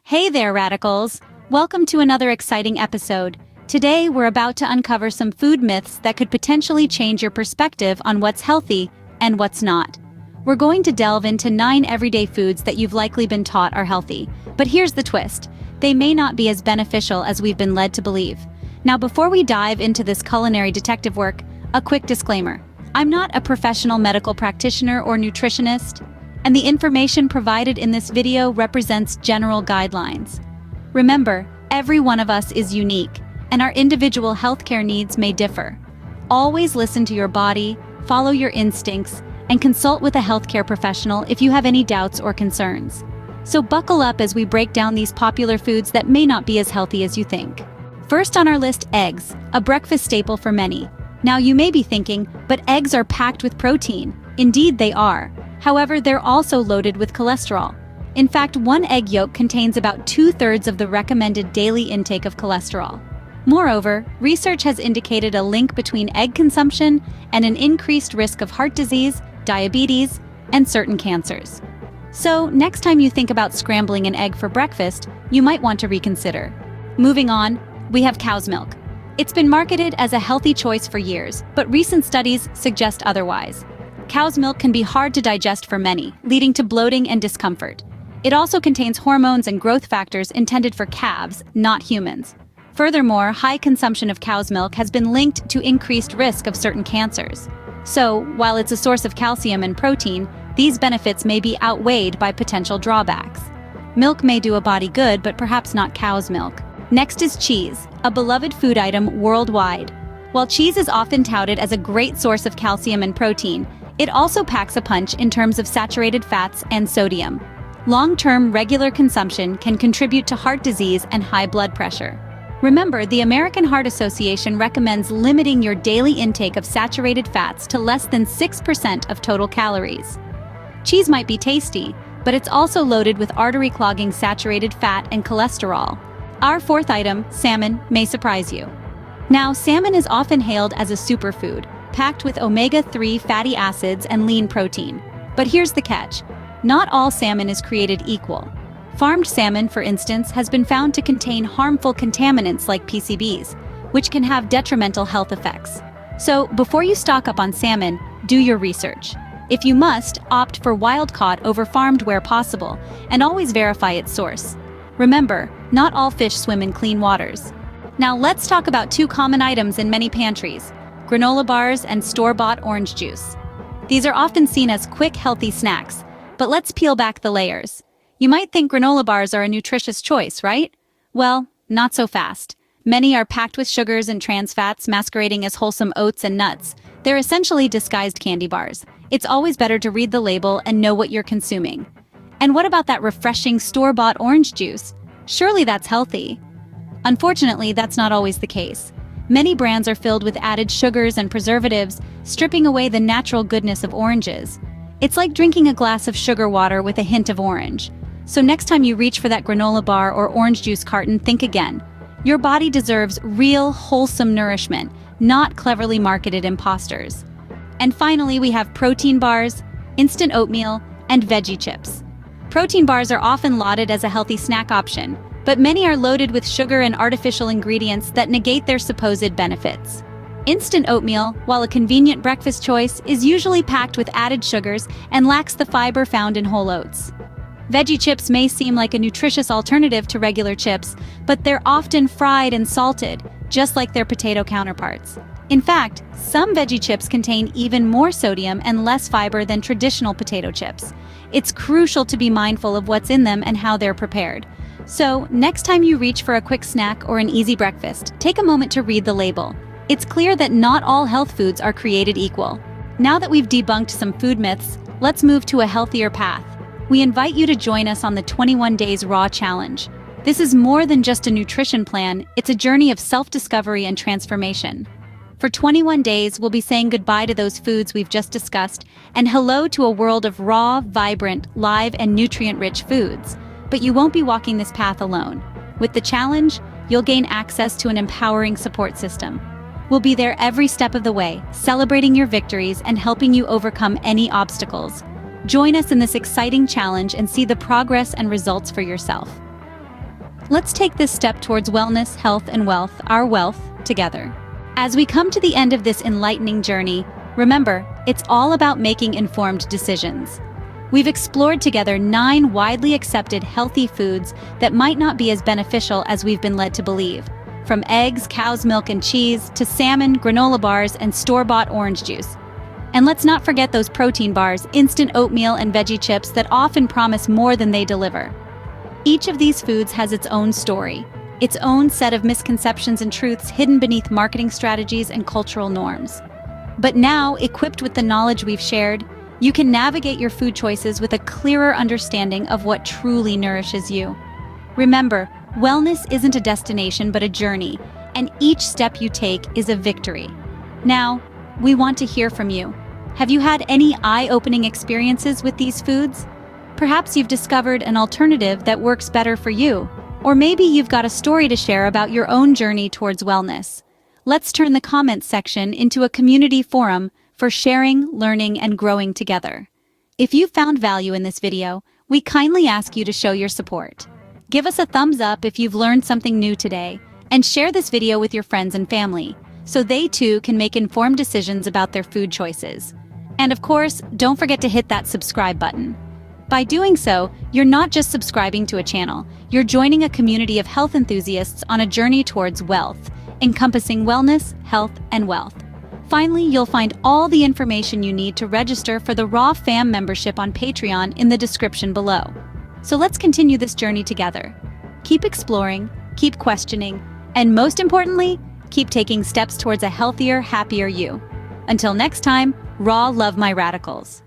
Hey there, radicals! Welcome to another exciting episode. Today, we're about to uncover some food myths that could potentially change your perspective on what's healthy and what's not. We're going to delve into 9 everyday foods that you've likely been taught are healthy. But here's the twist. They may not be as beneficial as we've been led to believe. Now, before we dive into this culinary detective work, a quick disclaimer. I'm not a professional medical practitioner or nutritionist, and the information provided in this video represents general guidelines. Remember, every one of us is unique, and our individual healthcare needs may differ. Always listen to your body, follow your instincts, and consult with a healthcare professional if you have any doubts or concerns. So buckle up as we break down these popular foods that may not be as healthy as you think. First on our list, eggs, a breakfast staple for many. Now you may be thinking, but eggs are packed with protein. Indeed they are. However, they're also loaded with cholesterol. In fact, one egg yolk contains about 2/3 of the recommended daily intake of cholesterol. Moreover, research has indicated a link between egg consumption and an increased risk of heart disease, diabetes, and certain cancers. So, next time you think about scrambling an egg for breakfast, you might want to reconsider. Moving on, we have cow's milk. It's been marketed as a healthy choice for years, but recent studies suggest otherwise. Cow's milk can be hard to digest for many, leading to bloating and discomfort. It also contains hormones and growth factors intended for calves, not humans. Furthermore, high consumption of cow's milk has been linked to increased risk of certain cancers. So, while it's a source of calcium and protein, these benefits may be outweighed by potential drawbacks. Milk may do a body good, but perhaps not cow's milk. Next is cheese, a beloved food item worldwide. While cheese is often touted as a great source of calcium and protein, it also packs a punch in terms of saturated fats and sodium. Long-term regular consumption can contribute to heart disease and high blood pressure. Remember, the American Heart Association recommends limiting your daily intake of saturated fats to less than 6% of total calories. Cheese might be tasty, but it's also loaded with artery-clogging saturated fat and cholesterol. Our fourth item, salmon, may surprise you. Now, salmon is often hailed as a superfood, packed with omega-3 fatty acids and lean protein. But here's the catch. Not all salmon is created equal. Farmed salmon, for instance, has been found to contain harmful contaminants like PCBs, which can have detrimental health effects. So, before you stock up on salmon, do your research. If you must, opt for wild-caught over farmed where possible, and always verify its source. Remember, not all fish swim in clean waters. Now let's talk about 2 common items in many pantries: granola bars and store-bought orange juice. These are often seen as quick, healthy snacks, but let's peel back the layers. You might think granola bars are a nutritious choice, right? Well, not so fast. Many are packed with sugars and trans fats masquerading as wholesome oats and nuts. They're essentially disguised candy bars. It's always better to read the label and know what you're consuming. And what about that refreshing store-bought orange juice? Surely that's healthy. Unfortunately, that's not always the case. Many brands are filled with added sugars and preservatives, stripping away the natural goodness of oranges. It's like drinking a glass of sugar water with a hint of orange. So next time you reach for that granola bar or orange juice carton, think again. Your body deserves real, wholesome nourishment, not cleverly marketed imposters. And finally, we have protein bars, instant oatmeal, and veggie chips. Protein bars are often lauded as a healthy snack option, but many are loaded with sugar and artificial ingredients that negate their supposed benefits. Instant oatmeal, while a convenient breakfast choice, is usually packed with added sugars and lacks the fiber found in whole oats. Veggie chips may seem like a nutritious alternative to regular chips, but they're often fried and salted, just like their potato counterparts. In fact, some veggie chips contain even more sodium and less fiber than traditional potato chips. It's crucial to be mindful of what's in them and how they're prepared. So, next time you reach for a quick snack or an easy breakfast, take a moment to read the label. It's clear that not all health foods are created equal. Now that we've debunked some food myths, let's move to a healthier path. We invite you to join us on the 21 Days Raw Challenge. This is more than just a nutrition plan, it's a journey of self-discovery and transformation. For 21 days, we'll be saying goodbye to those foods we've just discussed and hello to a world of raw, vibrant, live, and nutrient-rich foods. But you won't be walking this path alone. With the challenge, you'll gain access to an empowering support system. We'll be there every step of the way, celebrating your victories and helping you overcome any obstacles. Join us in this exciting challenge and see the progress and results for yourself. Let's take this step towards wellness, health, and wealth, our wealth, together. As we come to the end of this enlightening journey, remember, it's all about making informed decisions. We've explored together 9 widely accepted healthy foods that might not be as beneficial as we've been led to believe. From eggs, cow's milk and cheese, to salmon, granola bars, and store-bought orange juice. And let's not forget those protein bars, instant oatmeal, and veggie chips that often promise more than they deliver. Each of these foods has its own story, its own set of misconceptions and truths hidden beneath marketing strategies and cultural norms. But now, equipped with the knowledge we've shared, you can navigate your food choices with a clearer understanding of what truly nourishes you. Remember, wellness isn't a destination but a journey, and each step you take is a victory. Now, we want to hear from you. Have you had any eye-opening experiences with these foods? Perhaps you've discovered an alternative that works better for you, or maybe you've got a story to share about your own journey towards wellness. Let's turn the comments section into a community forum for sharing, learning, and growing together. If you found value in this video, we kindly ask you to show your support. Give us a thumbs up if you've learned something new today, and share this video with your friends and family, so they too can make informed decisions about their food choices. And of course, don't forget to hit that subscribe button. By doing so, you're not just subscribing to a channel, you're joining a community of health enthusiasts on a journey towards wealth, encompassing wellness, health, and wealth. Finally, you'll find all the information you need to register for the Raw Fam membership on Patreon in the description below. So let's continue this journey together. Keep exploring, keep questioning, and most importantly, keep taking steps towards a healthier, happier you. Until next time, Raw love my radicals.